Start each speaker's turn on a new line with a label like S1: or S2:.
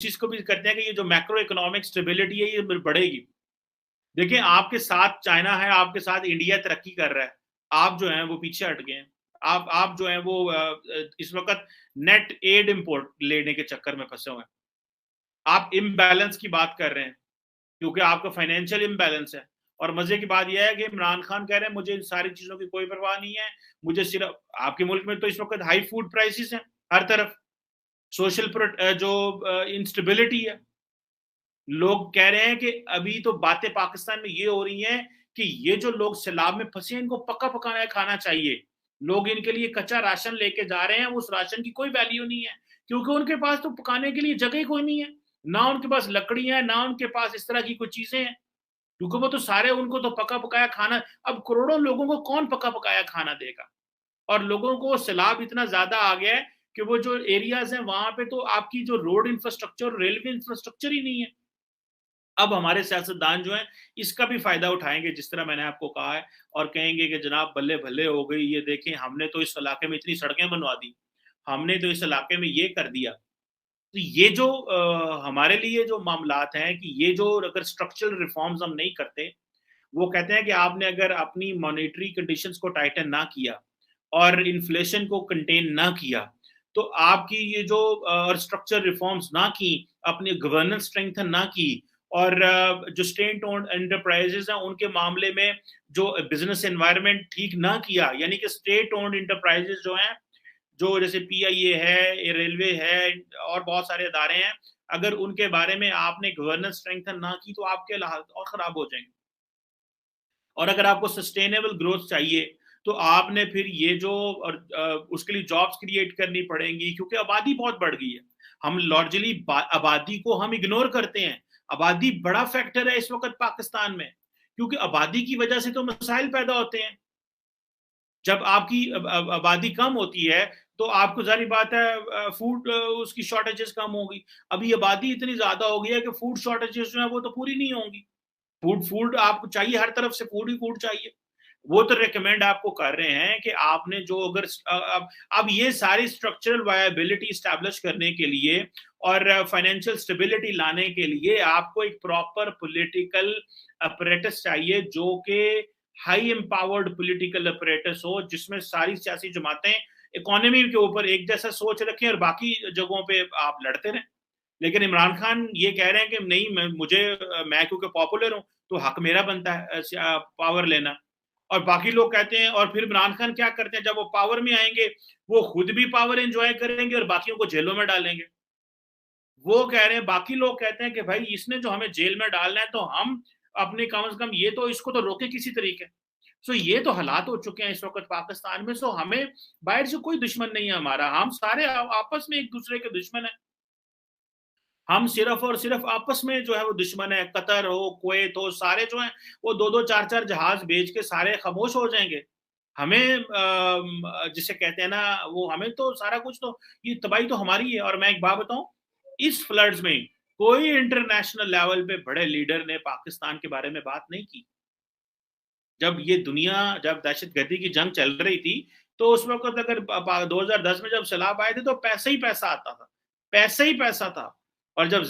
S1: चीज को भी करते हैं कि ये जो मैक्रो इकोनॉमिक स्टेबिलिटी है ये बढ़ेगी। देखिए, आपके साथ चाइना है, आपके साथ इंडिया तरक्की कर रहा है, आप जो हैं वो पीछे हट गए हैं। आप जो हैं वो इस वक्त नेट एड इंपोर्ट लेने के चक्कर में फंसे हुए हैं। आप इम्बैलेंस की बात कर रहे हैं क्योंकि आपका फाइनेंशियल इम्बैलेंस है। और मजे की बात यह है कि इमरान खान कह रहे हैं मुझे इन सारी चीजों की कोई परवाह नहीं है, मुझे सिर्फ आपके मुल्क में तो इस वक्त हाई फूड प्राइसेस हैं हर तरफ, सोशल जो इंस्टेबिलिटी है। लोग कह रहे हैं कि अभी तो बातें पाकिस्तान में ये हो रही हैं कि ये जो लोग सैलाब में फंसे हैं इनको पका पकाना खाना चाहिए। लोग इनके लिए कच्चा राशन लेके जा रहे हैं, उस राशन की कोई वैल्यू नहीं है क्योंकि उनके पास तो पकाने के लिए जगह ही कोई नहीं है, ना उनके पास लकड़ियां हैं, ना उनके पास इस तरह की कुछ चीजें हैं, क्योंकि वो तो सारे उनको तो पका पकाया खाना। अब करोड़ों लोगों को कौन पका पकाया खाना देगा? और लोगों को सैलाब इतना ज्यादा आ गया है कि वो जो एरियाज हैं वहां पे तो आपकी जो रोड इंफ्रास्ट्रक्चर, रेलवे इंफ्रास्ट्रक्चर ही नहीं है। अब हमारे सियासतदान जो हैं इसका भी फायदा उठाएंगे, जिस तरह मैंने आपको कहा है, और कहेंगे कि जनाब बल्ले भल्ले हो गई, ये देखें हमने तो इस इलाके में इतनी सड़कें बनवा दी, हमने तो इस इलाके में ये कर दिया। तो ये जो हमारे लिए जो मामलात हैं कि ये जो अगर स्ट्रक्चरल रिफॉर्म्स हम नहीं करते, वो कहते हैं कि आपने अगर अपनी मॉनेटरी कंडीशंस को टाइटन ना किया और इन्फ्लेशन को कंटेन ना किया, तो आपकी ये जो और स्ट्रक्चर रिफॉर्म्स ना की, अपनी गवर्नेंस स्ट्रेंथन ना की, और जो स्टेट ओन्ड एंटरप्राइजेस हैं उनके मामले में जो बिजनेस एनवायरनमेंट ठीक ना किया, यानी कि स्टेट ओन्ड एंटरप्राइजेस जो हैं, जो जैसे पीआईए है, रेलवे है और बहुत सारे अदारे हैं, अगर उनके बारे में आपने गवर्नेंस स्ट्रेंथन ना की तो आपके हालात और खराब हो जाएंगे। और अगर आपको सस्टेनेबल ग्रोथ चाहिए तो आपने फिर ये जो और उसके लिए जॉब्स क्रिएट करनी पड़ेंगी क्योंकि आबादी बहुत बढ़ गई है। हम लॉर्जली आबादी को हम इग्नोर करते हैं। आबादी बड़ा फैक्टर है इस वक्त पाकिस्तान में, क्योंकि आबादी की वजह से तो मसाइल पैदा होते हैं। जब आपकी आबादी कम होती है तो आपको जारी बात है फूड उसकी शॉर्टेजेस कम होगी। अभी आबादी इतनी ज्यादा हो गई है कि फूड शॉर्टेजेस जो है वो तो पूरी नहीं होंगी। फूड फूड आपको चाहिए, हर तरफ से फूड ही फूड चाहिए। वो तो रेकमेंड आपको कर रहे हैं कि आपने जो अगर अब ये सारी स्ट्रक्चरल वायबिलिटी स्टैब्लिश करने के लिए और फाइनेंशियल स्टेबिलिटी लाने के लिए आपको एक प्रॉपर पॉलिटिकल अपरेटस चाहिए, जो कि हाई एम्पावर्ड पॉलिटिकल अपरेटस हो, जिसमें सारी सियासी जमातें इकोनॉमी के ऊपर एक जैसा सोच रखें और बाकी जगहों पे आप लड़ते रहें। लेकिन इमरान खान ये कह रहे हैं कि नहीं, मैं क्योंकि पॉपुलर हूं तो हक मेरा बनता है पावर लेना। और बाकी लोग कहते हैं, और फिर इमरान खान क्या करते हैं, जब वो पावर में आएंगे वो खुद भी पावर एंजॉय करेंगे और बाकियों को जेलों में डालेंगे। वो कह रहे हैं, बाकी लोग कहते हैं कि भाई इसने जो हमें जेल में डालना है तो हम अपने कम से कम ये तो इसको तो रोके किसी तरीके। सो ये तो हालात हो चुके हैं इस वक्त पाकिस्तान में। सो हमें बाहर से कोई दुश्मन नहीं है हमारा, हम सारे आपस में एक दूसरे के दुश्मन है। हम सिर्फ और सिर्फ आपस में जो है वो दुश्मन है। कतर हो, कुवैत हो, सारे जो हैं वो दो दो चार चार जहाज भेज के सारे खामोश हो जाएंगे। हमें जिसे कहते हैं ना वो, हमें तो सारा कुछ तो ये तबाही तो हमारी है। और मैं एक बात बताऊं, इस फ्लड्स में कोई इंटरनेशनल लेवल पे बड़े लीडर ने पाकिस्तान के बारे में बात नहीं की। जब दहशतगर्दी की जंग चल रही थी तो उस वक्त अगर 2010 में जब सैलाब आए थे तो पैसा ही पैसा आता था, पैसा ही पैसा था। और जब